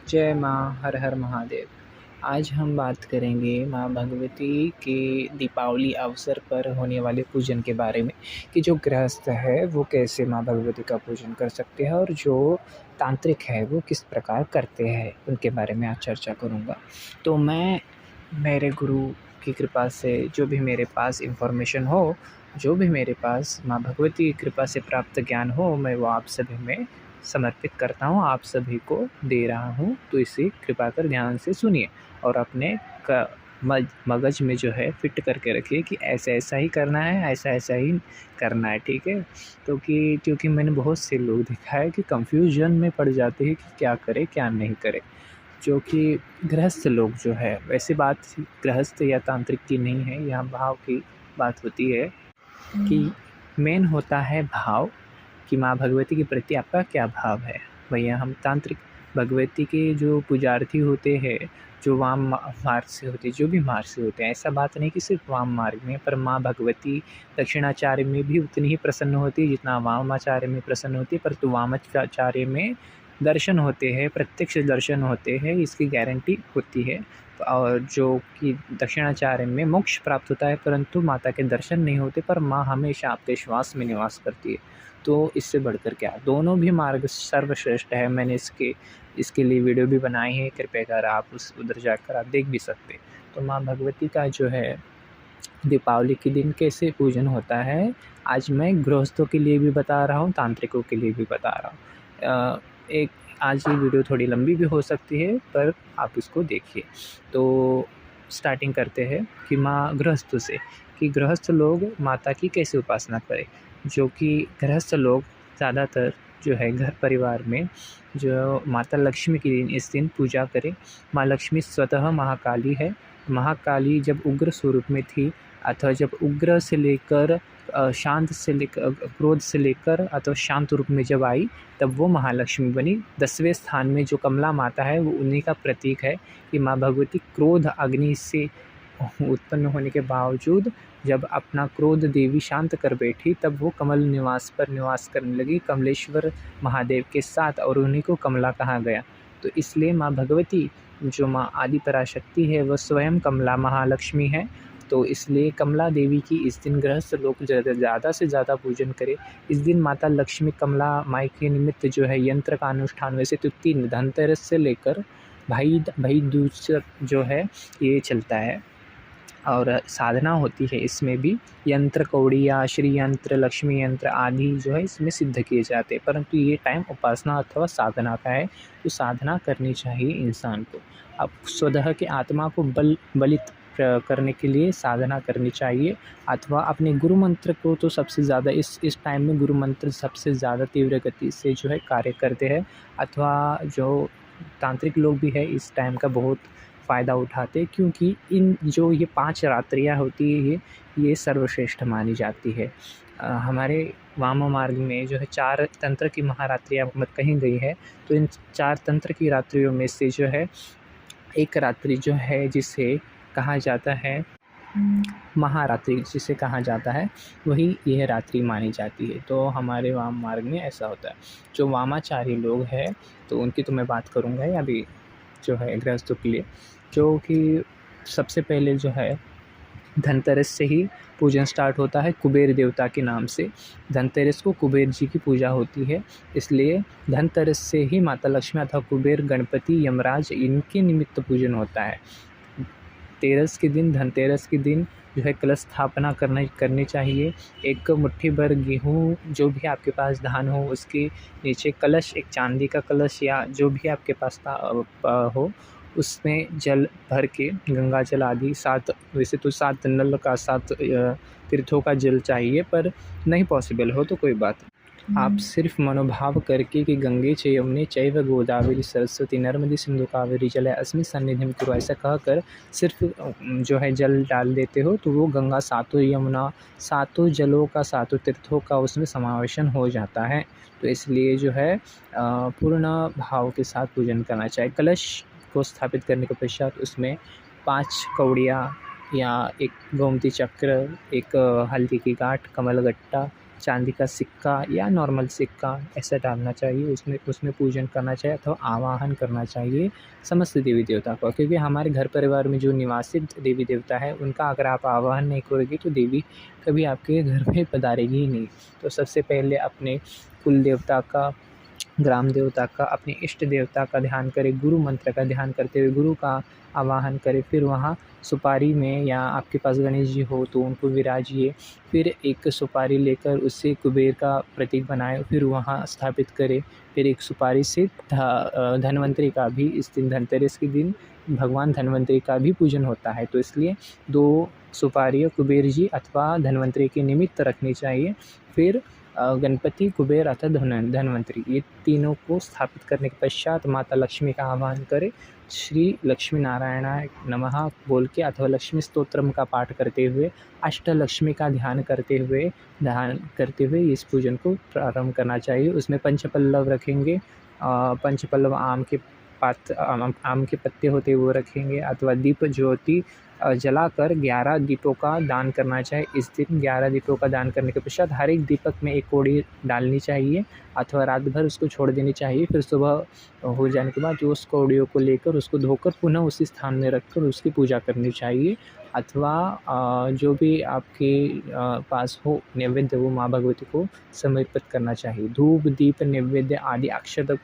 जय माँ, हर हर महादेव। आज हम बात करेंगे माँ भगवती के दीपावली अवसर पर होने वाले पूजन के बारे में कि जो गृहस्थ है वो कैसे माँ भगवती का पूजन कर सकते हैं और जो तांत्रिक है वो किस प्रकार करते हैं, उनके बारे में आज चर्चा करूँगा। तो मैं मेरे गुरु की कृपा से जो भी मेरे पास इन्फॉर्मेशन हो, जो भी मेरे पास माँ भगवती की कृपा से प्राप्त ज्ञान हो, मैं वो आप सभी में समर्पित करता हूँ, आप सभी को दे रहा हूँ। तो इसे कृपा कर ध्यान से सुनिए और अपने मगज में जो है फिट करके रखिए कि ऐसा ऐसा ही करना है, ऐसा ऐसा ही करना है, ठीक है। तो क्योंकि मैंने बहुत से लोग देखा है कि कंफ्यूजन में पड़ जाते हैं कि क्या करें क्या नहीं करें। जो कि गृहस्थ लोग जो है, वैसे बात गृहस्थ या तांत्रिक की नहीं है, यहाँ भाव की बात होती है कि मेन होता है भाव कि माँ भगवती के प्रति आपका क्या भाव है। भैया हम तांत्रिक भगवती के जो पुजार्थी होते हैं, जो वाम मार्ग से होते, जो भी मार्ग से होते हैं, ऐसा बात नहीं कि सिर्फ वाम मार्ग में, पर माँ भगवती दक्षिणाचार्य में भी उतनी ही प्रसन्न होती है जितना वामाचार्य में प्रसन्न होती है। परंतु वामाचार्य में दर्शन होते हैं, प्रत्यक्ष दर्शन होते हैं, इसकी गारंटी होती है। और जो कि दक्षिणाचार्य में मोक्ष प्राप्त होता है, परंतु माता के दर्शन नहीं होते, पर माँ हमेशा आपके श्वास में निवास करती है। तो इससे बढ़कर क्या, दोनों भी मार्ग सर्वश्रेष्ठ है। मैंने इसके लिए वीडियो भी बनाई है, कृपया कर आप उधर जाकर आप देख भी सकते। तो माँ भगवती का जो है दीपावली के दिन कैसे पूजन होता है, आज मैं गृहस्थों के लिए भी बता रहा हूँ, तांत्रिकों के लिए भी बता रहा हूँ। एक आज ये वीडियो थोड़ी लंबी भी हो सकती है, पर आप इसको देखिए। तो स्टार्टिंग करते हैं कि माँ गृहस्थों से, कि गृहस्थ लोग माता की कैसे उपासना करें। जो कि गृहस्थ लोग ज़्यादातर जो है घर परिवार में जो माता लक्ष्मी के दिन इस दिन पूजा करें। माँ लक्ष्मी स्वतः महाकाली है। महाकाली जब उग्र स्वरूप में थी, अथवा जब उग्र से लेकर शांत से लेकर क्रोध से लेकर अथवा शांत रूप में जब आई, तब वो महालक्ष्मी बनी। 10वें स्थान में जो कमला माता है वो उन्हीं का प्रतीक है कि माँ भगवती क्रोध अग्नि से उत्पन्न होने के बावजूद जब अपना क्रोध देवी शांत कर बैठी, तब वो कमल निवास पर निवास करने लगी कमलेश्वर महादेव के साथ, और उन्हीं को कमला कहा गया। तो इसलिए माँ भगवती जो माँ आदि पराशक्ति है वह स्वयं कमला महालक्ष्मी है। तो इसलिए कमला देवी की इस दिन गृहस्थ लोग ज़्यादा से ज़्यादा पूजन करें। इस दिन माता लक्ष्मी कमला माई के निमित्त जो है यंत्र का अनुष्ठान, वैसे तो 3 धनतेरस से लेकर भाई दूज जो है ये चलता है, और साधना होती है इसमें भी। यंत्र कौड़िया, श्री यंत्र, लक्ष्मी यंत्र आदि जो है इसमें सिद्ध किए जाते हैं। परंतु ये टाइम उपासना अथवा साधना का है, तो साधना करनी चाहिए इंसान को। अब स्वतः के आत्मा को बलित करने के लिए साधना करनी चाहिए, अथवा अपने गुरु मंत्र को तो सबसे ज़्यादा इस टाइम में गुरु मंत्र सबसे ज़्यादा तीव्र गति से जो है कार्य करते हैं। अथवा जो तांत्रिक लोग भी है इस टाइम का बहुत फ़ायदा उठाते, क्योंकि इन जो ये 5 रात्रियाँ होती है ये सर्वश्रेष्ठ मानी जाती है। हमारे वाम मार्ग में जो है 4 तंत्र की महारात्रियाँ कही गई है। तो इन 4 तंत्र की रात्रियों में से जो है एक रात्रि जो है जिसे कहा जाता है महारात्रि, जिसे कहा जाता है, वही यह रात्रि मानी जाती है। तो हमारे वाम मार्ग में ऐसा होता है। जो वामाचारी लोग हैं तो उनकी तो मैं बात करूँगा ही अभी, जो है गृहस्थों के लिए, जो कि सबसे पहले जो है धनतेरस से ही पूजन स्टार्ट होता है कुबेर देवता के नाम से। धनतेरस को कुबेर जी की पूजा होती है, इसलिए धनतेरस से ही माता लक्ष्मी अथवा कुबेर, गणपति, यमराज इनके निमित्त पूजन होता है। धनतेरस के दिन जो है कलश स्थापना करनी चाहिए। एक मुट्ठी भर गेहूँ, जो भी आपके पास धान हो, उसके नीचे कलश, एक चांदी का कलश या जो भी आपके पास हो, उसमें जल भर के, गंगा जल आदि 7, वैसे तो 7 नल का 7 तीर्थों का जल चाहिए, पर नहीं पॉसिबल हो तो कोई बात नहीं। आप सिर्फ मनोभाव करके कि गंगे च यमुने चैव गोदावरी सरस्वती नर्मदे सिंधु कावेरी जले अस्मिन् सन्निधिं कुरु, ऐसा कहकर सिर्फ जो है जल डाल देते हो, तो वो गंगा 7 यमुना 7 जलों का 7 तीर्थों का उसमें समावेशन हो जाता है। तो इसलिए जो है पूर्ण भाव के साथ पूजन करना चाहिए। कलश को स्थापित करने के पश्चात उसमें 5 कौड़ियाँ या एक गोमती चक्र, एक हल्दी की गांठ, कमलगट्टा चांदी का सिक्का या नॉर्मल सिक्का ऐसा डालना चाहिए, उसमें उसमें पूजन करना चाहिए अथवा आवाहन करना चाहिए समस्त देवी देवता का। क्योंकि हमारे घर परिवार में जो निवासित देवी देवता है उनका अगर आप आवाहन नहीं करोगे तो देवी कभी आपके घर में पधारेगी ही नहीं। तो सबसे पहले अपने कुल देवता का, ग्राम देवता का, अपने इष्ट देवता का ध्यान करें, गुरु मंत्र का ध्यान करते हुए गुरु का आवाहन करें। फिर वहाँ सुपारी में या आपके पास गणेश जी हो तो उनको विराजिए। फिर एक सुपारी लेकर उससे कुबेर का प्रतीक बनाएं, फिर वहाँ स्थापित करें। फिर एक सुपारी से धन्वंतरि का भी इस दिन, धनतेरस के दिन भगवान धन्वंतरि का भी पूजन होता है, तो इसलिए 2 सुपारियाँ कुबेर जी अथवा धन्वंतरि के निमित्त रखनी चाहिए। फिर गणपति, कुबेर अथवा धन्वंतरि, ये तीनों को स्थापित करने के पश्चात माता लक्ष्मी का आह्वान करें। श्री लक्ष्मी नारायणाय नमः बोल के अथवा लक्ष्मी स्तोत्रम का पाठ करते हुए, अष्टलक्ष्मी का ध्यान करते हुए इस पूजन को प्रारंभ करना चाहिए। उसमें पंचपल्लव रखेंगे, पंचपल्लव आम के पत्ते होते हैं वो रखेंगे, अथवा दीप ज्योति जलाकर 11 दीपों का दान करना चाहिए। इस दिन 11 दीपों का दान करने के पश्चात हर एक दीपक में एक कौड़ी डालनी चाहिए अथवा रात भर उसको छोड़ देनी चाहिए। फिर सुबह हो जाने के बाद उस कौड़ियों को लेकर उसको धोकर पुनः उसी स्थान में रखकर उसकी पूजा करनी चाहिए। अथवा जो भी आपके पास हो नैवेद्य वो माँ भगवती को समर्पित करना चाहिए। धूप, दीप, नैवेद्य आदि अक्षत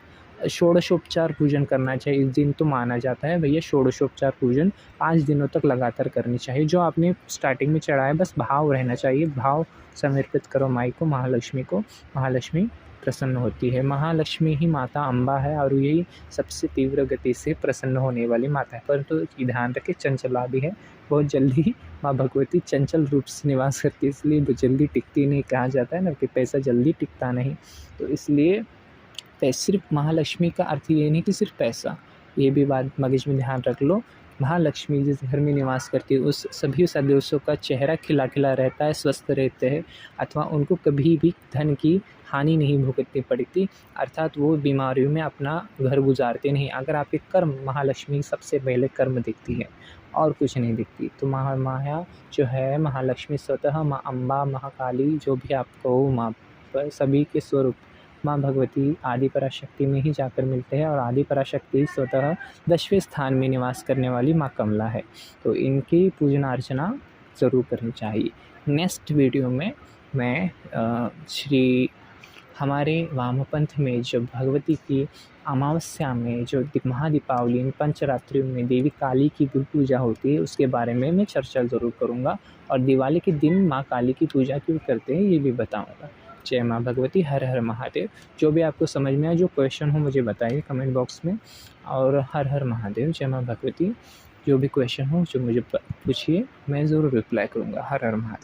षोडशोपचार पूजन करना चाहिए। इस दिन तो माना जाता है भैया षोडशोपचार पूजन 5 दिनों तक लगातार करनी चाहिए। जो आपने स्टार्टिंग में चढ़ाया बस भाव रहना चाहिए, भाव समर्पित करो माई को, महालक्ष्मी को। महालक्ष्मी प्रसन्न होती है। महालक्ष्मी ही माता अम्बा है और यही सबसे तीव्र गति से प्रसन्न होने वाली माता है। परंतु ध्यान रखें चंचला भी है, बहुत जल्दी माँ भगवती चंचल रूप से निवास करती है, इसलिए वो जल्दी टिकती नहीं। कहा जाता है ना कि पैसा जल्दी टिकता नहीं, तो इसलिए सिर्फ महालक्ष्मी का अर्थ ये नहीं कि सिर्फ पैसा, ये भी बात मगज में ध्यान रख लो। महालक्ष्मी जिस घर में निवास करती है उस सभी सदस्यों का चेहरा खिला खिला रहता है, स्वस्थ रहते हैं, अथवा उनको कभी भी धन की हानि नहीं भुगतनी पड़ती, अर्थात वो बीमारियों में अपना घर गुजारते नहीं। अगर आपके कर्म, महालक्ष्मी सबसे पहले कर्म दिखती है और कुछ नहीं दिखती। तो महामाया जो है, महालक्ष्मी स्वतः माँ अम्बा, महाकाली, जो भी आपको माँ सभी के स्वरूप माँ भगवती आदि पराशक्ति में ही जाकर मिलते हैं। और आदि पराशक्ति स्वतः 10वें स्थान में निवास करने वाली माँ कमला है, तो इनकी पूजना अर्चना ज़रूर करनी चाहिए। नेक्स्ट वीडियो में मैं श्री हमारे वामपंथ में जो भगवती की अमावस्या में जो महादीपावली पंचरात्रियों में देवी काली की पूजा होती है उसके बारे में मैं चर्चा ज़रूर करूँगा, और दिवाली के दिन माँ काली की पूजा क्यों करते हैं ये भी बताऊँगा। जय माँ भगवती, हर हर महादेव। जो भी आपको समझ में आए, जो क्वेश्चन हो मुझे बताइए कमेंट बॉक्स में, और हर हर महादेव, जय माँ भगवती। जो भी क्वेश्चन हो जो मुझे पूछिए, मैं ज़रूर रिप्लाई करूँगा। हर हर महादेव।